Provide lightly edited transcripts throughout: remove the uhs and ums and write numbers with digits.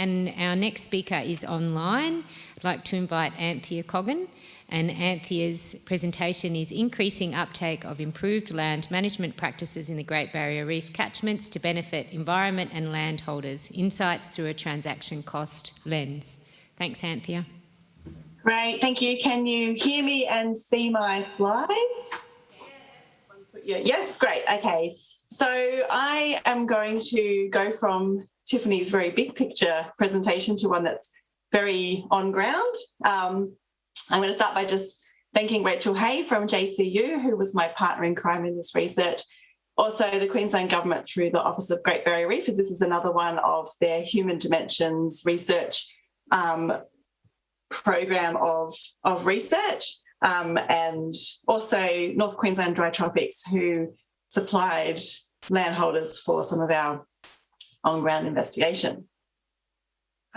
And our next speaker is online. I'd like to invite Anthea Coggan. And Anthea's presentation is Increasing Uptake of Improved Land Management Practices in the Great Barrier Reef Catchments to Benefit Environment and Landholders, Insights Through a Transaction Cost Lens. Thanks, Anthea. Great, thank you. Can you hear me and see my slides? Yes, great, okay. So I am going to go from Tiffany's very big picture presentation to one that's very on ground. I'm going to start by just thanking Rachel Hay from JCU, who was my partner in crime in this research. Also the Queensland Government through the Office of Great Barrier Reef, as this is another one of their Human Dimensions research program of research, and also North Queensland Dry Tropics, who supplied landholders for some of our on-ground investigation.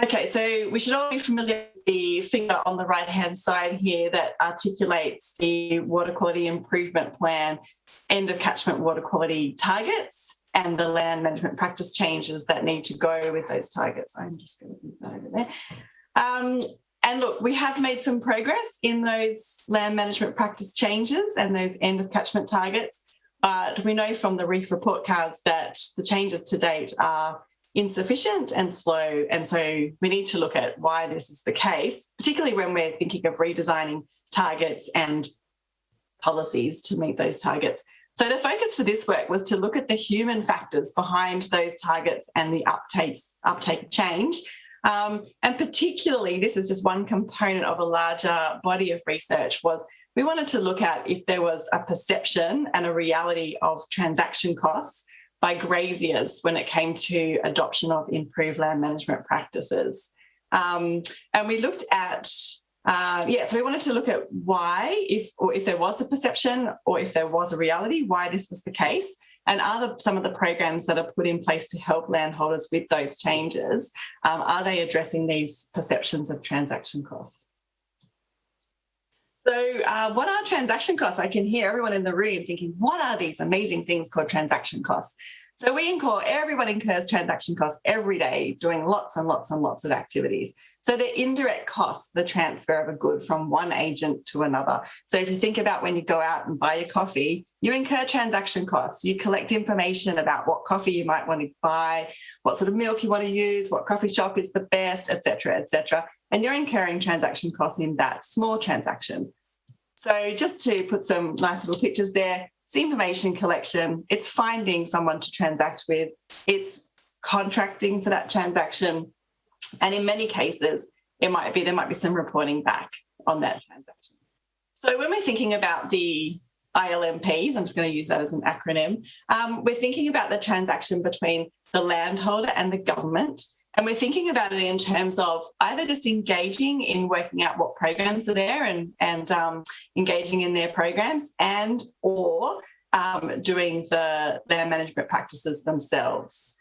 Okay, so we should all be familiar with the figure on the right-hand side here that articulates the Water Quality Improvement Plan, end of catchment water quality targets, and the land management practice changes that need to go with those targets. I'm just going to move that over there. And look, we have made some progress in those land management practice changes and those end of catchment targets, but we know from the reef report cards that the changes to date are insufficient and slow, and so we need to look at why this is the case, particularly when we're thinking of redesigning targets and policies to meet those targets. So the focus for this work was to look at the human factors behind those targets and the uptake change. And particularly, this is just one component of a larger body of research, was we wanted to look at if there was a perception and a reality of transaction costs by graziers when it came to adoption of improved land management practices. And we looked at, so we wanted to look at why, if there was a perception or if there was a reality, why this was the case, and are some of the programs that are put in place to help landholders with those changes, are they addressing these perceptions of transaction costs? So what are transaction costs? I can hear everyone in the room thinking, what are these amazing things called transaction costs? So everyone incurs transaction costs every day doing lots and lots and lots of activities. So they're indirect costs, the transfer of a good from one agent to another. So if you think about when you go out and buy your coffee, you incur transaction costs. You collect information about what coffee you might want to buy, what sort of milk you want to use, what coffee shop is the best, et cetera, and you're incurring transaction costs in that small transaction. So just to put some nice little pictures there, it's information collection, it's finding someone to transact with, it's contracting for that transaction, and in many cases, there might be some reporting back on that transaction. So when we're thinking about the ILMPs, I'm just going to use that as an acronym, we're thinking about the transaction between the landholder and the government. And we're thinking about it in terms of either just engaging in working out what programs are there and engaging in their programs, and or doing the land management practices themselves.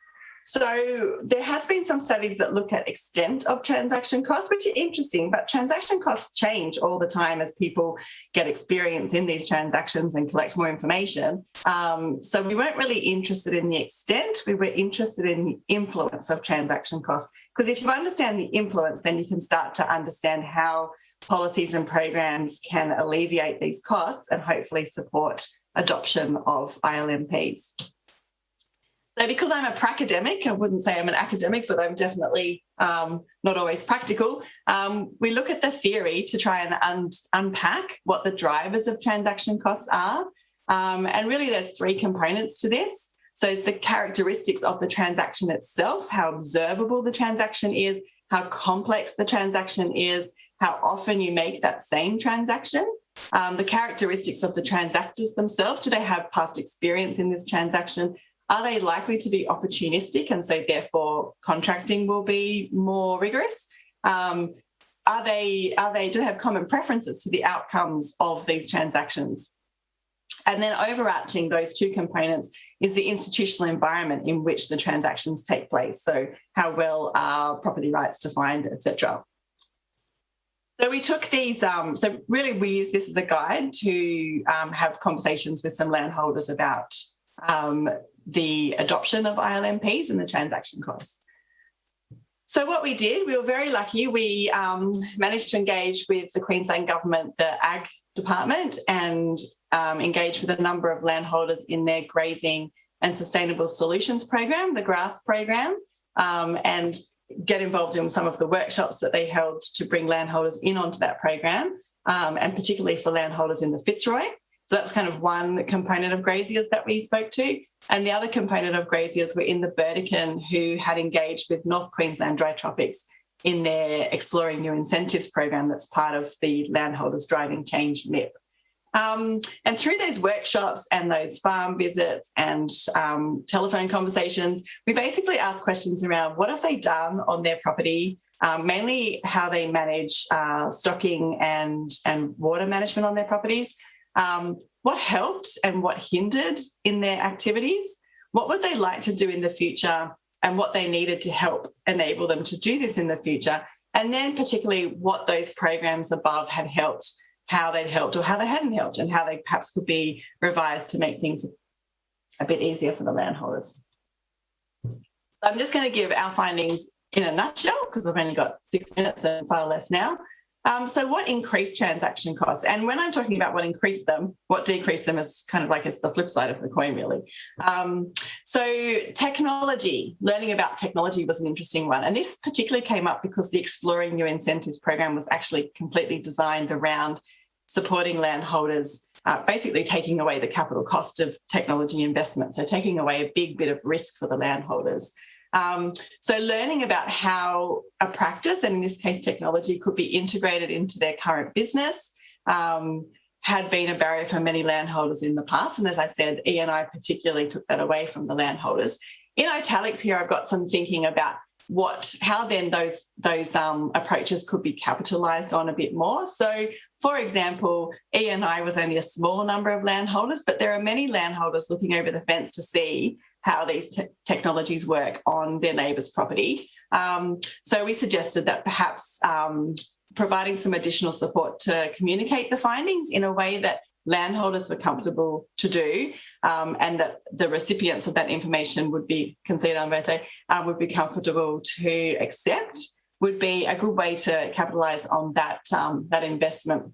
So there has been some studies that look at extent of transaction costs, which are interesting, but transaction costs change all the time as people get experience in these transactions and collect more information. So we weren't really interested in the extent, we were interested in the influence of transaction costs, because if you understand the influence, then you can start to understand how policies and programs can alleviate these costs and hopefully support adoption of ILMPs. So because I'm a pracademic, I wouldn't say I'm an academic, but I'm definitely not always practical, we look at the theory to try and unpack what the drivers of transaction costs are. And really there's three components to this. So it's the characteristics of the transaction itself, how observable the transaction is, how complex the transaction is, how often you make that same transaction, the characteristics of the transactors themselves, do they have past experience in this transaction? Are they likely to be opportunistic, and so therefore contracting will be more rigorous? Do they have common preferences to the outcomes of these transactions? And then overarching those two components is the institutional environment in which the transactions take place. So how well are property rights defined, etc. So we took these, so really we use this as a guide to have conversations with some landholders about the adoption of ILMPs and the transaction costs. So what we did, we were very lucky. We managed to engage with the Queensland Government, the Ag Department, and engage with a number of landholders in their Grazing and Sustainable Solutions program, the GRASS program, and get involved in some of the workshops that they held to bring landholders in onto that program, and particularly for landholders in the Fitzroy. So that was kind of one component of graziers that we spoke to. And the other component of graziers were in the Burdekin, who had engaged with North Queensland Dry Tropics in their Exploring New Incentives program that's part of the Landholders Driving Change MIP. And through those workshops and those farm visits and telephone conversations, we basically asked questions around what have they done on their property, mainly how they manage stocking and water management on their properties. What helped and what hindered in their activities, what would they like to do in the future, and what they needed to help enable them to do this in the future, and then particularly what those programs above had helped, how they'd helped or how they hadn't helped, and how they perhaps could be revised to make things a bit easier for the landholders. So I'm just going to give our findings in a nutshell because I've only got 6 minutes and far less now. So what increased transaction costs? And when I'm talking about what increased them, what decreased them is kind of like it's the flip side of the coin, really. So technology, learning about technology was an interesting one. And this particularly came up because the Exploring New Incentives program was actually completely designed around supporting landholders, basically taking away the capital cost of technology investment. So taking away a big bit of risk for the landholders. So learning about how a practice, and in this case technology, could be integrated into their current business had been a barrier for many landholders in the past. And as I said, E&I particularly took that away from the landholders. In italics here, I've got some thinking about how then those approaches could be capitalised on a bit more. So, for example, E&I was only a small number of landholders, but there are many landholders looking over the fence to see how these technologies work on their neighbour's property. So we suggested that perhaps providing some additional support to communicate the findings in a way that landholders were comfortable to do, and that the recipients of that information would be, would be comfortable to accept, would be a good way to capitalise on that, that investment.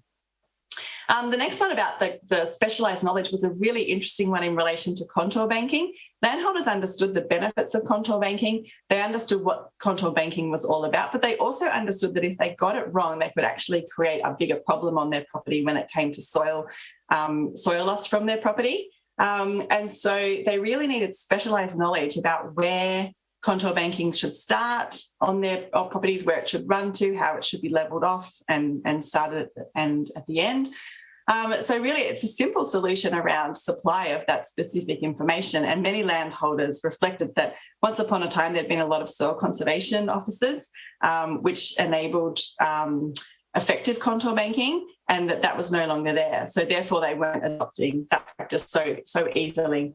The next one about the specialised knowledge was a really interesting one in relation to contour banking. Landholders understood the benefits of contour banking. They understood what contour banking was all about, but they also understood that if they got it wrong, they could actually create a bigger problem on their property when it came to soil loss from their property. And so they really needed specialised knowledge about where contour banking should start on their properties, where it should run to, how it should be levelled off and started and at the end. So really it's a simple solution around supply of that specific information, and many landholders reflected that once upon a time there'd been a lot of soil conservation officers, which enabled effective contour banking, and that was no longer there. So therefore they weren't adopting that practice so easily.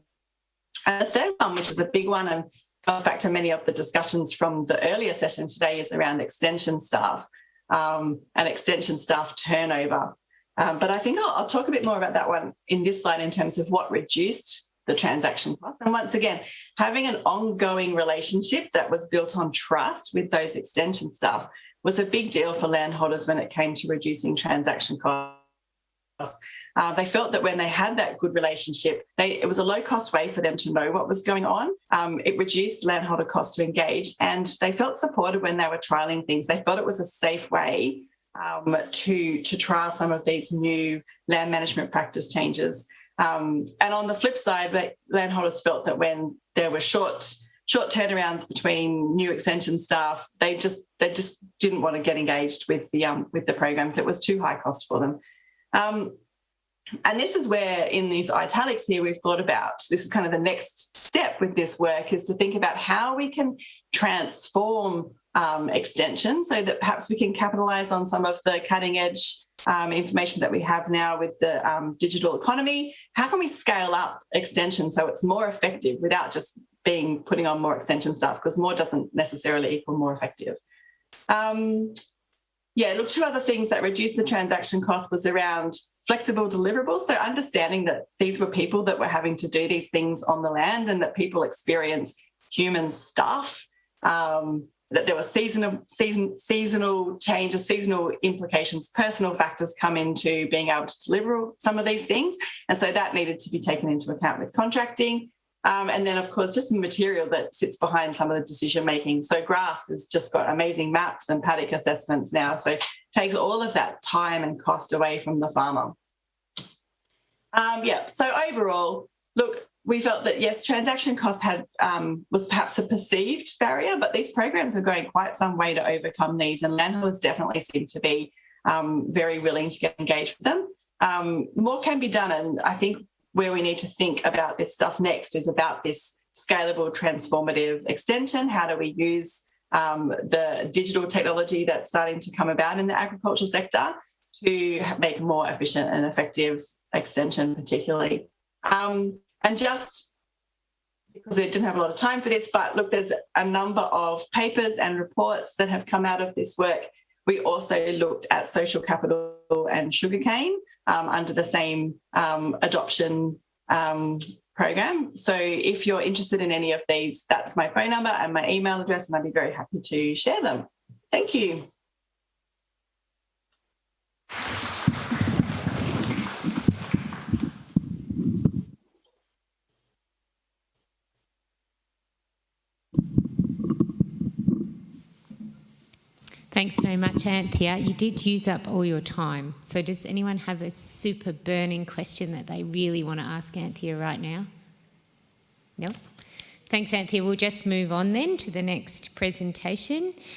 And the third one, which is a big one and goes back to many of the discussions from the earlier session today, is around extension staff and extension staff turnover. But I think I'll talk a bit more about that one in this slide in terms of what reduced the transaction costs. And once again, having an ongoing relationship that was built on trust with those extension staff was a big deal for landholders when it came to reducing transaction costs. They felt that when they had that good relationship, it was a low-cost way for them to know what was going on. It reduced landholder costs to engage, and they felt supported when they were trialling things. They felt it was a safe way to trial some of these new land management practice changes. And on the flip side, landholders felt that when there were short turnarounds between new extension staff, they just didn't want to get engaged with the programs. It was too high cost for them. And this is where in these italics here we've thought about, this is kind of the next step with this work, is to think about how we can transform extension so that perhaps we can capitalise on some of the cutting edge information that we have now with the digital economy. How can we scale up extension so it's more effective without just putting on more extension staff, because more doesn't necessarily equal more effective. Two other things that reduced the transaction cost was around flexible deliverables. So understanding that these were people that were having to do these things on the land, and that people experience human stuff. that there were seasonal changes, seasonal implications, personal factors come into being able to deliver some of these things. And so that needed to be taken into account with contracting. And then, of course, just the material that sits behind some of the decision making. So grass has just got amazing maps and paddock assessments now. So it takes all of that time and cost away from the farmer. So overall, look, we felt that, yes, transaction costs was perhaps a perceived barrier, but these programs are going quite some way to overcome these, and landholders definitely seem to be very willing to get engaged with them. More can be done, and I think where we need to think about this stuff next is about this scalable, transformative extension. How do we use the digital technology that's starting to come about in the agricultural sector to make a more efficient and effective extension, particularly? And just because I didn't have a lot of time for this, but look, there's a number of papers and reports that have come out of this work. We also looked at social capital and sugarcane under the same adoption program. So if you're interested in any of these, that's my phone number and my email address, and I'd be very happy to share them. Thank you. Thanks very much, Anthea. You did use up all your time. So does anyone have a super burning question that they really want to ask Anthea right now? No? Thanks, Anthea. We'll just move on then to the next presentation.